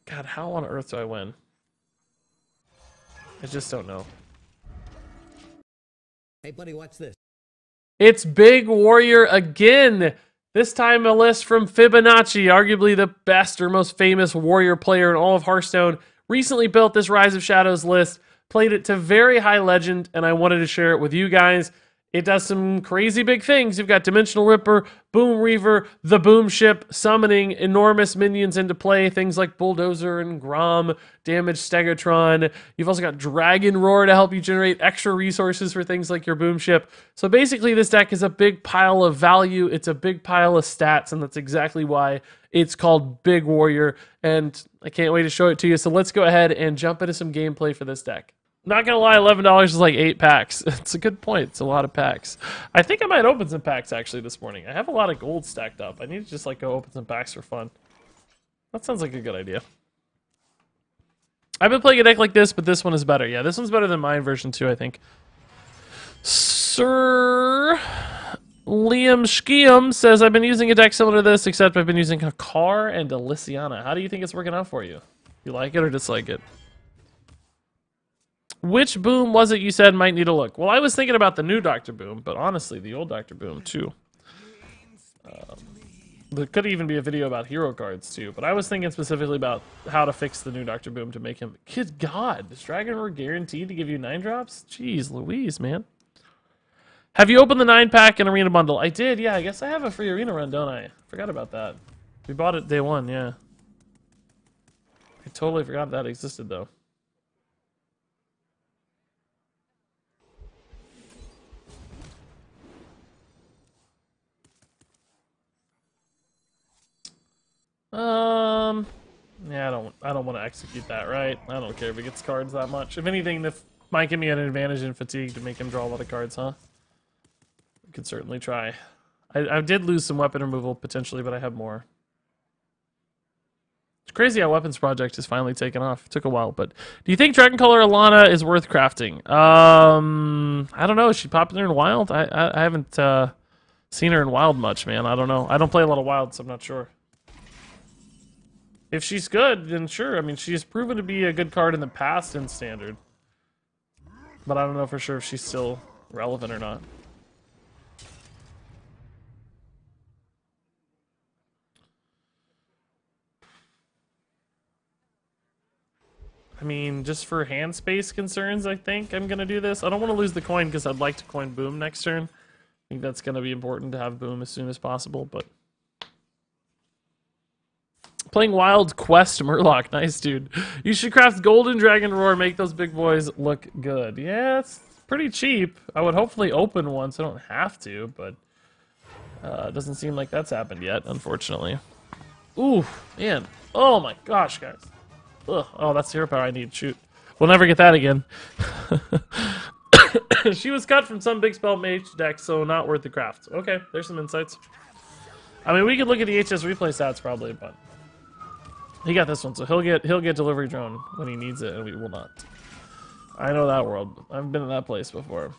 God, how on earth do I win? I just don't know. Hey, buddy, watch this. It's Big Warrior again. This time a list from Fibonacci, arguably the best or most famous warrior player in all of Hearthstone. Recently built this Rise of Shadows list, played it to very high legend, and I wanted to share it with you guys. It does some crazy big things. You've got Dimensional Ripper, Boom Reaver, the Boom Ship, summoning enormous minions into play. Things like Bulldozer and Grom, Damage Stegatron. You've also got Dragon Roar to help you generate extra resources for things like your Boom Ship. So basically this deck is a big pile of value. It's a big pile of stats, and that's exactly why it's called Big Warrior. And I can't wait to show it to you. So let's go ahead and jump into some gameplay for this deck. Not gonna lie, $11 is like 8 packs. It's a good point. It's a lot of packs. I think I might open some packs actually this morning. I have a lot of gold stacked up. I need to just like go open some packs for fun. That sounds like a good idea. I've been playing a deck like this, but this one is better. Yeah, this one's better than mine version 2, I think. Sir Liam Schkiem says, I've been using a deck similar to this, except I've been using a Car and a Lysiana. How do you think it's working out for you? You like it or dislike it? Which Boom was it you said might need a look? Well, I was thinking about the new Dr. Boom, but honestly, the old Dr. Boom, too. There could even be a video about hero cards, too, but I was thinking specifically about how to fix the new Dr. Boom to make him... Good God, is Dragon Roar guaranteed to give you 9 drops? Jeez Louise, man. Have you opened the 9-pack and Arena Bundle? I did, yeah, I guess I have a free Arena run, don't I? Forgot about that. We bought it day 1, yeah. I totally forgot that existed, though. Yeah, I don't want to execute that, right? I don't care if he gets cards that much. If anything, if might give me an advantage in fatigue to make him draw a lot of cards, huh? We could certainly try. I did lose some weapon removal potentially, but I have more. It's crazy how Weapons Project has finally taken off. It took a while, but do you think Dragon Color Alana is worth crafting? I don't know. Is she popular in Wild? I haven't seen her in Wild much, man. I don't know. I don't play a lot of Wild, so I'm not sure. If she's good, then sure. I mean, she's proven to be a good card in the past in Standard. But I don't know for sure if she's still relevant or not. I mean, just for hand space concerns, I think I'm going to do this. I don't want to lose the coin because I'd like to coin Boom next turn. I think that's going to be important to have Boom as soon as possible, but... Playing Wild Quest Murloc. Nice, dude. You should craft Golden Dragon Roar, make those big boys look good. Yeah, it's pretty cheap. I would hopefully open one so I don't have to, but it doesn't seem like that's happened yet, unfortunately. Ooh, man. Oh my gosh, guys. Ugh. Oh, that's the hero power I need. Shoot. We'll never get that again. She was cut from some big spell mage deck, so not worth the craft. Okay, there's some insights. I mean, we could look at the HS replay stats probably, but... He got this one, so he'll get delivery drone when he needs it, and we will not. I know that world. I've been in that place before.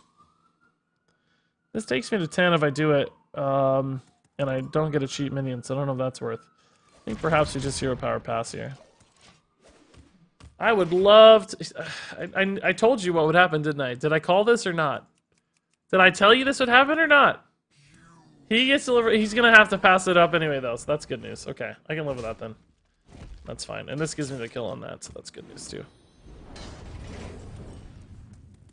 This takes me to 10 if I do it, and I don't get a cheap minion, so I don't know if that's worth. I think perhaps we just hero power pass here. I would love to... I told you what would happen, didn't I? Did I call this or not? Did I tell you this would happen or not? He gets delivery. He's gonna have to pass it up anyway, though, so that's good news. Okay, I can live with that then. That's fine. And this gives me the kill on that, so that's good news too.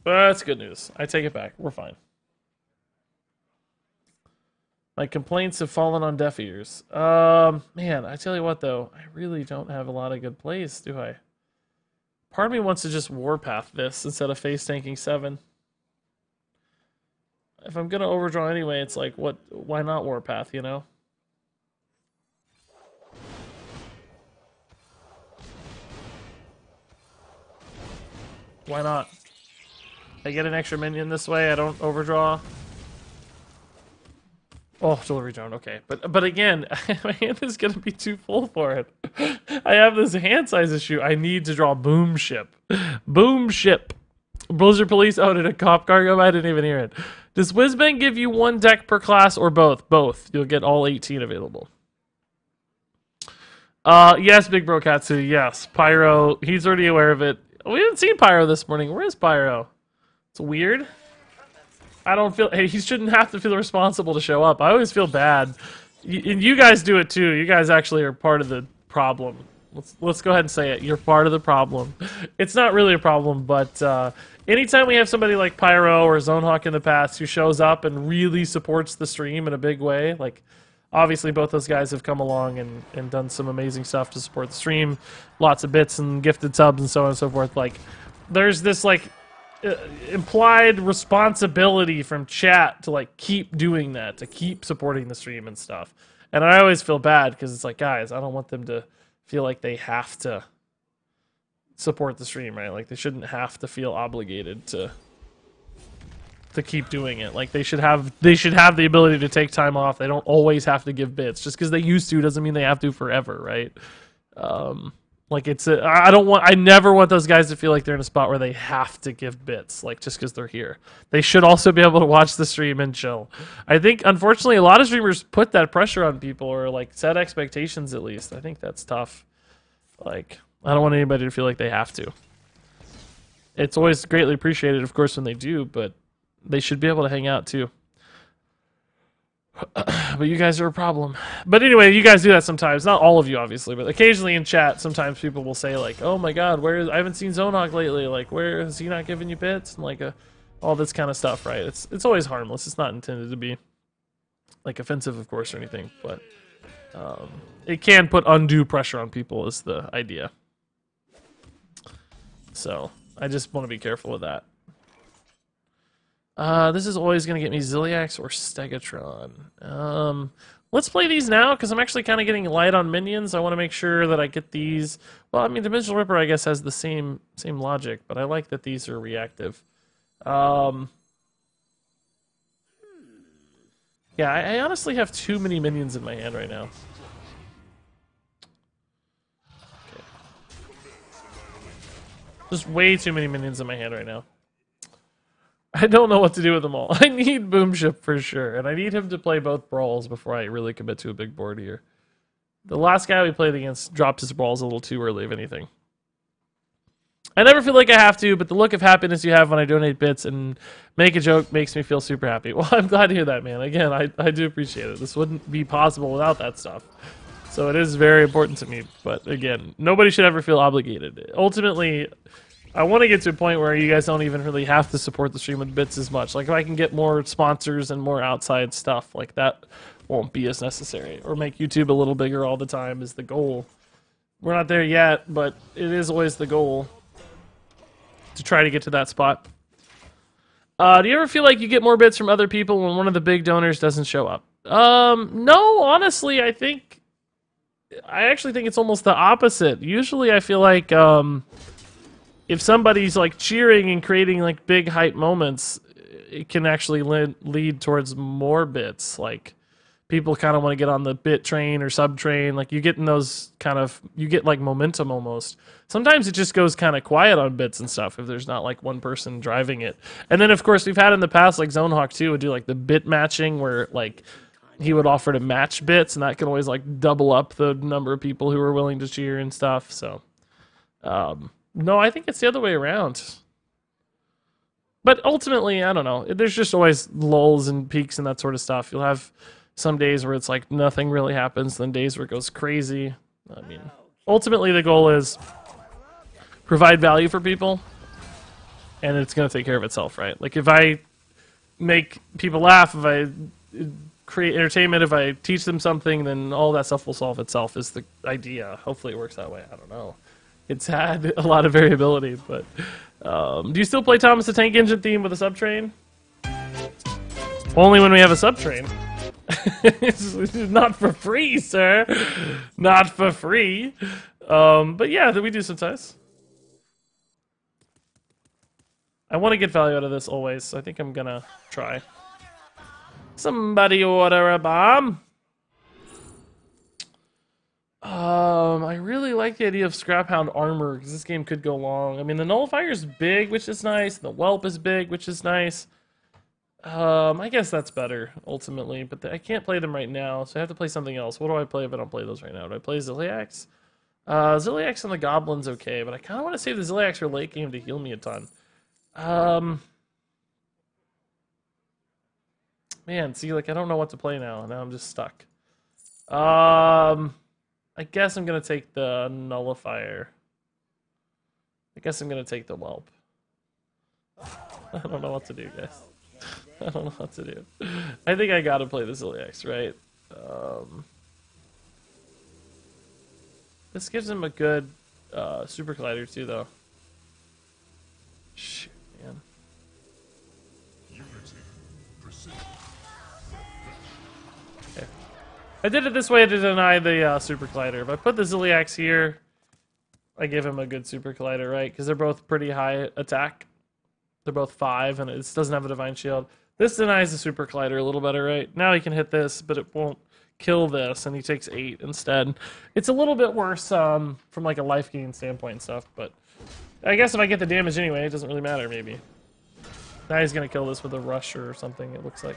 But that's good news. I take it back. We're fine. My complaints have fallen on deaf ears. Man, I tell you what though, I really don't have a lot of good plays, do I? Part of me wants to just Warpath this instead of face tanking 7. If I'm gonna overdraw anyway, it's like, what? Why not Warpath, you know? Why not? I get an extra minion this way, I don't overdraw. Oh, delivery drone, okay. But again, my hand is gonna be too full for it. I have this hand size issue. I need to draw Boom Ship. Boom Ship. Blizzard Police, oh, did a cop car go by? I didn't even hear it. Does Whizbang give you 1 deck per class or both? Both. You'll get all 18 available. Yes, Big Bro Katsu, yes. Pyro, he's already aware of it. We haven't seen Pyro this morning. Where is Pyro? It's weird. I don't feel, hey, he shouldn't have to feel responsible to show up. I always feel bad. And you guys do it too. You guys actually are part of the problem. Let's go ahead and say it. You're part of the problem. It's not really a problem, but anytime we have somebody like Pyro or Zonehawk in the past who shows up and really supports the stream in a big way, like obviously both those guys have come along and done some amazing stuff to support the stream, lots of bits and gifted subs and so on and so forth. Like there's this like implied responsibility from chat to like keep doing that, to keep supporting the stream and stuff. And I always feel bad because it's like, guys, I don't want them to feel like they have to support the stream, right? Like they shouldn't have to feel obligated to keep doing it. Like they should have the ability to take time off. They don't always have to give bits. Just because they used to doesn't mean they have to forever, right? Like I never want those guys to feel like they're in a spot where they have to give bits, like just because they're here. They should also be able to watch the stream and chill. I think, unfortunately, a lot of streamers put that pressure on people or like set expectations at least. I think that's tough. Like, I don't want anybody to feel like they have to. It's always greatly appreciated, of course, when they do, but they should be able to hang out too. But you guys are a problem. But anyway, you guys do that sometimes. Not all of you, obviously, but occasionally in chat, sometimes people will say like, "Oh my God, I haven't seen Zonehawk lately. Like, where is he not giving you bits?" And like all this kind of stuff, right? It's always harmless. It's not intended to be like offensive, of course, or anything. But it can put undue pressure on people. Is the idea. So I just want to be careful with that. This is always going to get me Zilliax or Stegatron. Let's play these now, because I'm actually kind of getting light on minions. I want to make sure that I get these. Well, I mean, Dimensional Ripper, I guess, has the same logic, but I like that these are reactive. Yeah, I honestly have too many minions in my hand right now. Okay. Just way too many minions in my hand right now. I don't know what to do with them all. I need Boomship for sure, and I need him to play both brawls before I really commit to a big board here. The last guy we played against dropped his brawls a little too early, if anything. I never feel like I have to, but the look of happiness you have when I donate bits and make a joke makes me feel super happy. Well, I'm glad to hear that, man. Again, I do appreciate it. This wouldn't be possible without that stuff. So it is very important to me, but again, nobody should ever feel obligated. Ultimately, I want to get to a point where you guys don't even really have to support the stream with bits as much. Like if I can get more sponsors and more outside stuff, like that won't be as necessary. Or make YouTube a little bigger all the time is the goal. We're not there yet, but it is always the goal to try to get to that spot. Do you ever feel like you get more bits from other people when one of the big donors doesn't show up? No, honestly, I actually think it's almost the opposite. Usually I feel like, if somebody's like cheering and creating like big hype moments, it can actually lead towards more bits. Like people kind of want to get on the bit train or sub train. Like you get in those you get like momentum almost. Sometimes it just goes kind of quiet on bits and stuff if there's not like one person driving it. And then of course we've had in the past like Zonehawk 2 would do like the bit matching where like he would offer to match bits and that can always like double up the number of people who are willing to cheer and stuff. So, no, I think it's the other way around. But ultimately, I don't know. There's just always lulls and peaks and that sort of stuff. You'll have some days where it's like nothing really happens, then days where it goes crazy. I mean, ultimately the goal is provide value for people, and it's going to take care of itself, right? Like if I make people laugh, if I create entertainment, if I teach them something, then all that stuff will solve itself is the idea. Hopefully it works that way. I don't know. It's had a lot of variability, but do you still play Thomas the Tank Engine theme with a subtrain? Only when we have a subtrain. It's not for free, sir. Not for free. But yeah, we do sometimes. I want to get value out of this always, so I think I'm gonna try. Somebody order a bomb. I really like the idea of Scrap Hound armor, because this game could go long. I mean, the Nullifier's big, which is nice. The Whelp is big, which is nice. I guess that's better, ultimately, but I can't play them right now, so I have to play something else. What do I play if I don't play those right now? Do I play Ziliax? Ziliax and the Goblin's okay, but I kind of want to save the Ziliax for late game to heal me a ton. Man, see, like, I don't know what to play now. Now I'm just stuck. I guess I'm going to take the Nullifier. I guess I'm going to take the Whelp. I don't know what to do, guys. I don't know what to do. I think I gotta play the Ziliax, right? This gives him a good Super Collider too, though. Shoot, man. Okay. I did it this way to deny the Super Collider. If I put the Ziliax here, I give him a good Super Collider, right? Because they're both pretty high attack. They're both 5, and it doesn't have a Divine Shield. This denies the Super Collider a little better, right? Now he can hit this, but it won't kill this, and he takes 8 instead. It's a little bit worse from like a life gain standpoint and stuff, but I guess if I get the damage anyway, it doesn't really matter, maybe. Now he's going to kill this with a Rusher or something, it looks like.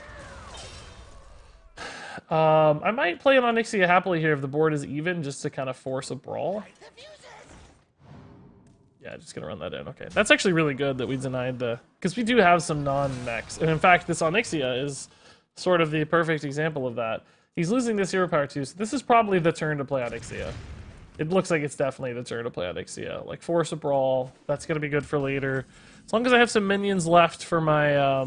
I might play an Onyxia happily here if the board is even, just to kind of force a brawl. Yeah, just gonna run that in. Okay, that's actually really good that we denied the... Because we do have some non-mechs. And in fact, this Onyxia is sort of the perfect example of that. He's losing this hero power too, so this is probably the turn to play Onyxia. It looks like it's definitely the turn to play Onyxia. Like, force a brawl. That's gonna be good for later. As long as I have some minions left for my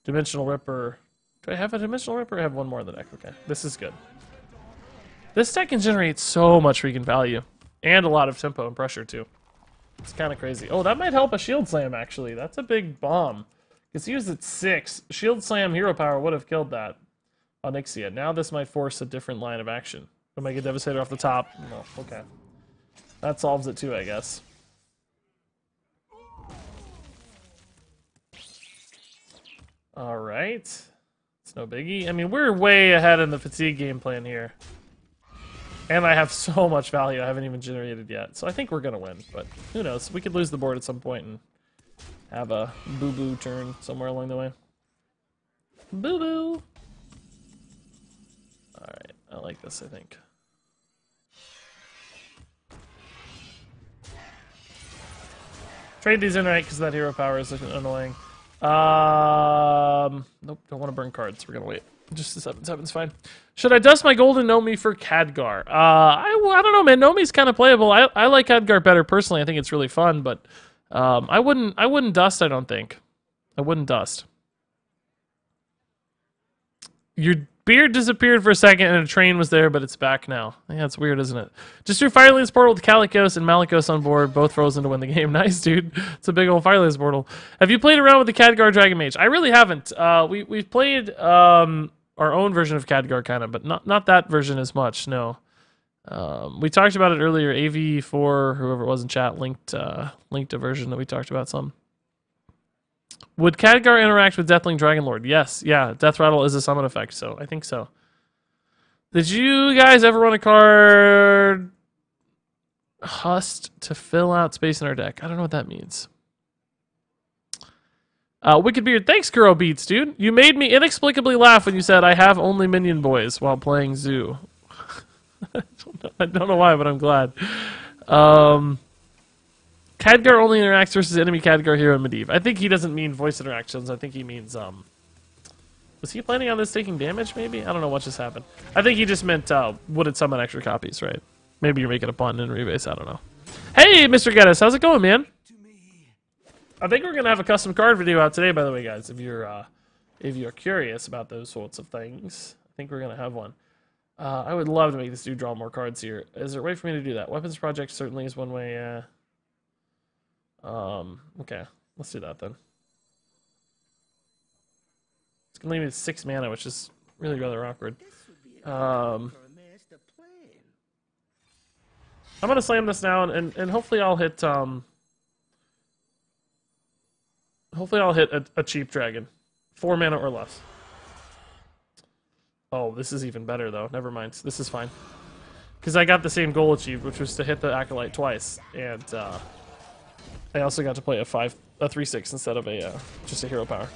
Dimensional Ripper. Do I have a Dimensional Ripper? I have one more in the deck. Okay, this is good. This deck can generate so much freaking value. And a lot of tempo and pressure, too. It's kind of crazy. Oh, that might help a Shield Slam, actually. That's a big bomb. Because he was at 6. Shield Slam hero power would have killed that Onyxia. Now this might force a different line of action. It'll make a Devastator off the top. No, okay. That solves it, too, I guess. Alright. It's no biggie. I mean, we're way ahead in the fatigue game plan here. And I have so much value I haven't even generated yet. So I think we're going to win. But who knows? We could lose the board at some point and have a boo-boo turn somewhere along the way. Boo-boo! Alright, I like this, I think. Trade these in right because that hero power is annoying. Nope, don't want to burn cards. We're going to wait. Just the 7/7's fine. Should I dust my golden Nomi for Khadgar? I don't know, man. Nomi's kind of playable. I like Khadgar better personally. I think it's really fun, but I wouldn't dust. I don't think. I wouldn't dust. Your beard disappeared for a second, and a train was there, but it's back now. Yeah, it's weird, isn't it? Just threw Firelance Portal with Kalikos and Malikos on board, both frozen to win the game. Nice, dude. It's a big old Firelance Portal. Have you played around with the Khadgar Dragon Mage? I really haven't. We've played our own version of Khadgar, kind of, but not that version as much, no. We talked about it earlier. AV4, whoever it was in chat, linked a version that we talked about some. Would Khadgar interact with Deathling Dragonlord? Yes, yeah. Death Rattle is a summon effect, so I think so. Did you guys ever run a card Hust to fill out space in our deck? I don't know what that means. Wicked Beard, thanks, Kuro Beats, dude. You made me inexplicably laugh when you said I have only minion boys while playing Zoo. I don't know why, but I'm glad. Khadgar only interacts versus enemy Khadgar hero in Medivh. I think he doesn't mean voice interactions. I think he means, was he planning on this taking damage, maybe? I don't know what just happened. I think he just meant, would it summon extra copies, right? Maybe you're making a pun in rebase, I don't know. Hey, Mr. Geddes, how's it going, man? I think we're gonna have a custom card video out today, by the way, guys. If you're curious about those sorts of things, I think we're gonna have one. I would love to make this dude draw more cards here. Is there a way for me to do that? Weapons Project certainly is one way. Okay, let's do that then. It's gonna leave me with 6 mana, which is really rather awkward. I'm gonna slam this now, and hopefully I'll hit a cheap dragon. 4 mana or less. Oh, this is even better, though. Never mind. This is fine. Because I got the same goal achieved, which was to hit the Acolyte twice. And I also got to play a 3/6 instead of a just a hero power.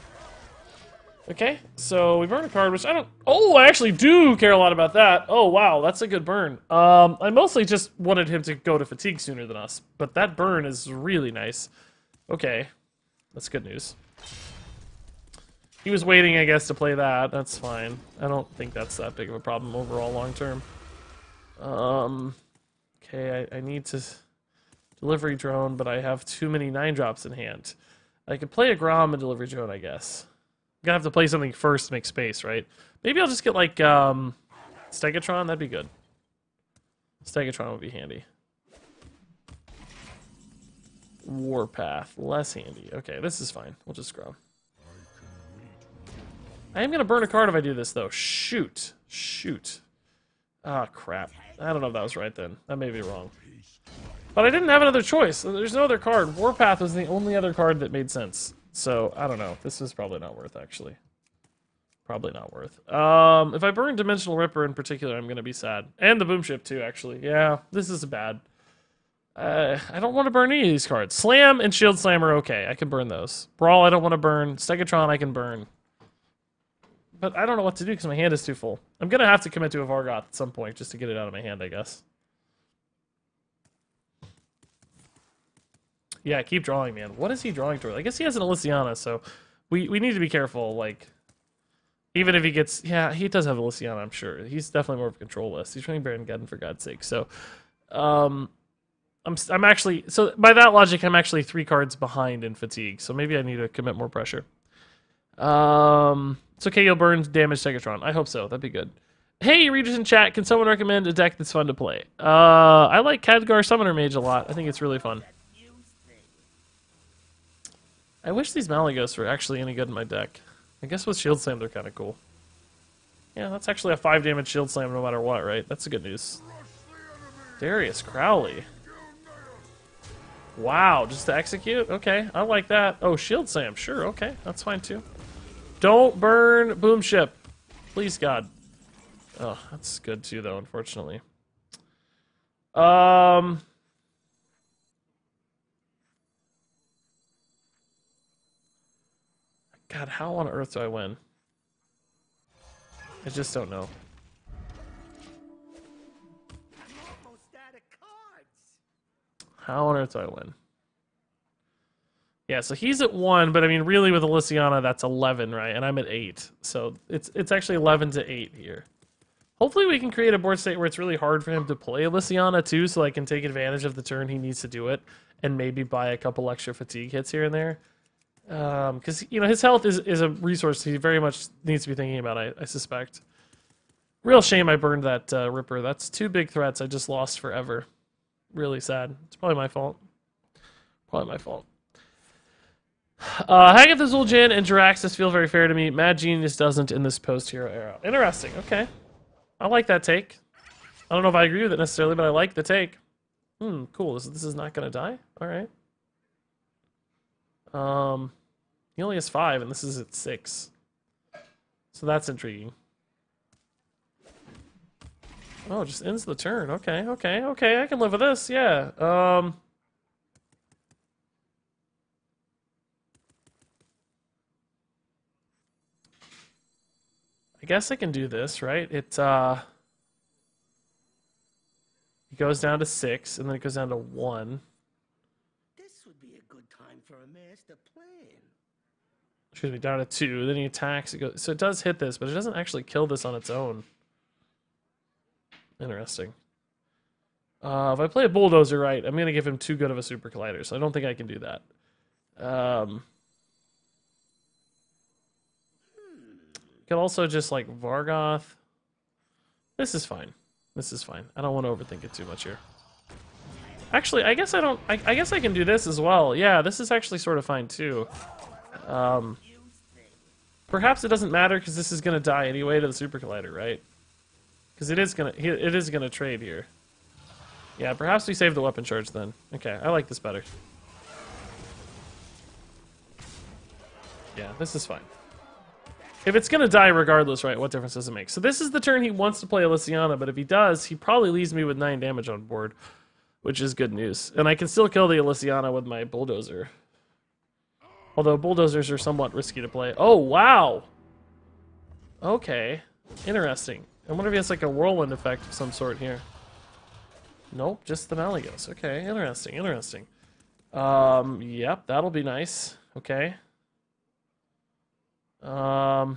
Okay, so we burn a card, which I don't. Oh, I actually do care a lot about that. Oh wow, that's a good burn. I mostly just wanted him to go to fatigue sooner than us, but that burn is really nice. Okay, that's good news. He was waiting, I guess, to play that. That's fine. I don't think that's that big of a problem overall long term. Okay, I need to delivery drone, but I have too many 9-drops in hand. I could play a Grom and delivery drone, I guess. I'm gonna have to play something first to make space, right? Maybe I'll just get like Stegatron. That'd be good. Stegatron would be handy. Warpath, less handy. Okay, this is fine. We'll just Grom. I am gonna burn a card if I do this though. Shoot. Ah, crap. I don't know if that was right then. That may be wrong. But I didn't have another choice. There's no other card. Warpath was the only other card that made sense. So, I don't know. This is probably not worth, actually. Probably not worth. If I burn Dimensional Ripper in particular, I'm gonna be sad. And the Boom Ship, too, actually. Yeah, this is bad. I don't want to burn any of these cards. Slam and Shield Slam are okay. I can burn those. Brawl, I don't want to burn. Stegatron, I can burn. But I don't know what to do because my hand is too full. I'm going to have to commit to a Vargoth at some point just to get it out of my hand, I guess. Yeah, keep drawing, man. What is he drawing toward? I guess he has an Elysiana, so we need to be careful. Like, even if he gets... Yeah, he does have Elysiana, I'm sure. He's definitely more of a control list. He's running Baron Geddon, for God's sake. So, I'm actually... So, by that logic, I'm actually 3 cards behind in fatigue. So, maybe I need to commit more pressure. It's okay, you'll burn damage Stegatron. I hope so. That'd be good. Hey, readers in chat, can someone recommend a deck that's fun to play? I like Khadgar Summoner Mage a lot. I think it's really fun. I wish these Malygos were actually any good in my deck. I guess with Shield Slam, they're kind of cool. Yeah, that's actually a 5 damage Shield Slam no matter what, right? That's the good news. Darius Crowley. Wow, just to execute? Okay, I like that. Oh, Shield Slam, sure, okay, that's fine too. Don't burn Boom Ship. Please, God. Oh, that's good too, though, unfortunately. God, how on earth do I win? I just don't know. How on earth do I win? Yeah, so he's at 1, but I mean, really with Elysiana, that's 11, right? And I'm at 8. So it's actually 11 to 8 here. Hopefully we can create a board state where it's really hard for him to play Elysiana, too, so I can take advantage of the turn he needs to do it and maybe buy a couple extra fatigue hits here and there. Because, you know, his health is a resource he very much needs to be thinking about, I suspect. Real shame I burned that Ripper. That's 2 big threats I just lost forever. Really sad. It's probably my fault. Probably my fault. Hagath Zul'jin and Jiraxis feel very fair to me. Mad Genius doesn't in this post-hero era. Interesting. Okay. I like that take. I don't know if I agree with it necessarily, but I like the take. Cool. This is not going to die? Alright. He only has 5, and this is at 6. So that's intriguing. Oh, just ends the turn. Okay. I can live with this. Yeah. I guess I can do this, right? It goes down to 6, and then it goes down to 1. This would be a good time for a master plan. Excuse me, down to 2. Then he attacks. It goes, so it does hit this, but it doesn't actually kill this on its own. Interesting. If I play a Bulldozer right, I'm going to give him too good of a Super Collider, so I don't think I can do that. Could also just, like, Vargoth. This is fine. This is fine. I don't want to overthink it too much here. Actually, I guess I don't... I guess I can do this as well. Yeah, this is actually sort of fine, too. Perhaps it doesn't matter, because this is going to die anyway to the Super Collider, right? Because it is gonna trade here. Yeah, perhaps we save the weapon charge then. Okay, I like this better. Yeah, this is fine. If it's gonna die regardless, right, what difference does it make? So this is the turn he wants to play Elysiana, but if he does, he probably leaves me with 9 damage on board. which is good news. And I can still kill the Elysiana with my Bulldozer. Although Bulldozers are somewhat risky to play. Oh, wow! Okay. Interesting. I wonder if he has like a whirlwind effect of some sort here. Nope, just the Malygos. Okay, interesting, interesting. Yep, that'll be nice. Okay. I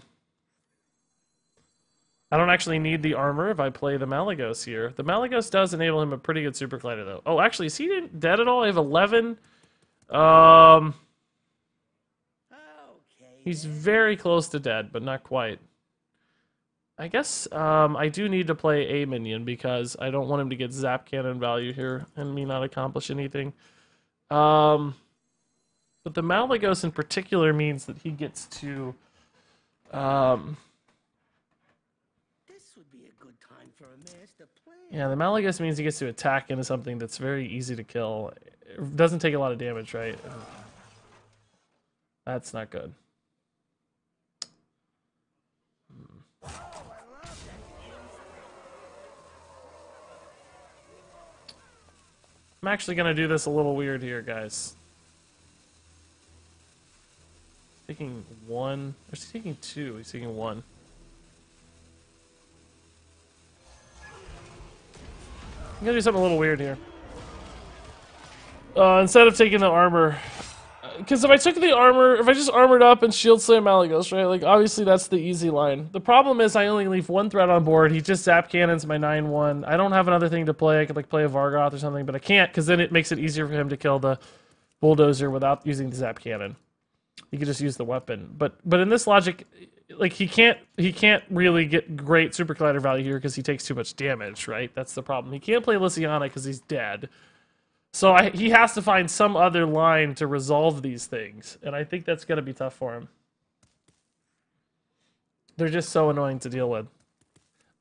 don't actually need the armor if I play the Malygos here. The Malygos does enable him a pretty good Super Collider, though. Oh, actually, is he dead at all? I have 11. He's very close to dead, but not quite. I guess I do need to play a minion because I don't want him to get Zap Cannon value here and me not accomplish anything. But the Malygos in particular means that he gets to... This would be a good time for a master plan. Yeah, the Malygos means he gets to attack into something that's very easy to kill. It doesn't take a lot of damage, right? That's not good. I'm actually going to do this a little weird here, guys. Taking one. Or is he taking two? He's taking one. I'm going to do something a little weird here. Instead of taking the armor... Because if I took the armor, if I just armored up and shield slam Malygos, right? Like, obviously that's the easy line. The problem is I only leave one threat on board. He just zap cannons my 9-1. I don't have another thing to play. I could like play a Vargoth or something, but I can't because then it makes it easier for him to kill the Bulldozer without using the zap cannon. He could just use the weapon. But in this logic, like he can't really get great Super Collider value here because he takes too much damage, right? That's the problem. He can't play Elysiana because he's dead. So he has to find some other line to resolve these things, and I think that's going to be tough for him. They're just so annoying to deal with.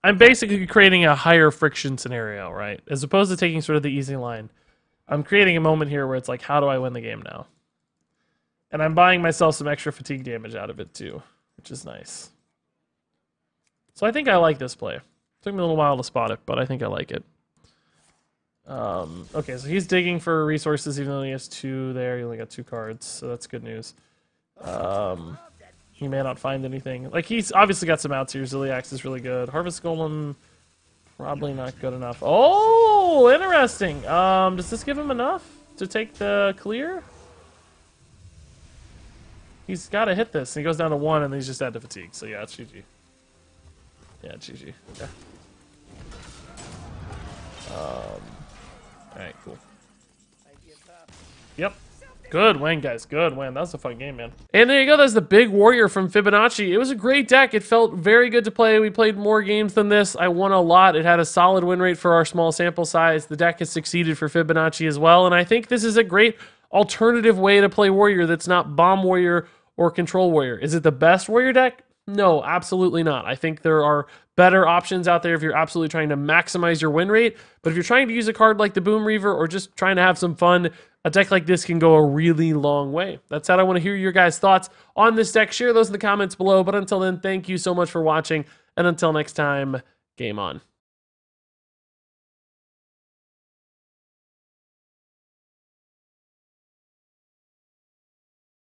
I'm basically creating a higher friction scenario, right? As opposed to taking sort of the easy line. I'm creating a moment here where it's like, how do I win the game now? And I'm buying myself some extra fatigue damage out of it too, which is nice. So I think I like this play. Took me a little while to spot it, but I think I like it. Okay, so he's digging for resources even though he has 2 there. He only got 2 cards, so that's good news. He may not find anything. Like, he's obviously got some outs here. Ziliax is really good. Harvest Golem, probably not good enough. Oh, interesting. Does this give him enough to take the clear? He's got to hit this. And he goes down to 1, and he's just at the fatigue. So, yeah, it's GG. Yeah, it's GG. Okay. Alright, cool. Yep. Good win, guys. Good win. That was a fun game, man. And there you go. That's the big warrior from Fibonacci. It was a great deck. It felt very good to play. We played more games than this. I won a lot. It had a solid win rate for our small sample size. The deck has succeeded for Fibonacci as well. And I think this is a great alternative way to play warrior that's not bomb warrior or control warrior. Is it the best warrior deck? No, absolutely not. I think there are better options out there if you're absolutely trying to maximize your win rate. But if you're trying to use a card like the Boom Reaver or just trying to have some fun, a deck like this can go a really long way. That said, I want to hear your guys' thoughts on this deck. Share those in the comments below. But until then, thank you so much for watching. And until next time, game on.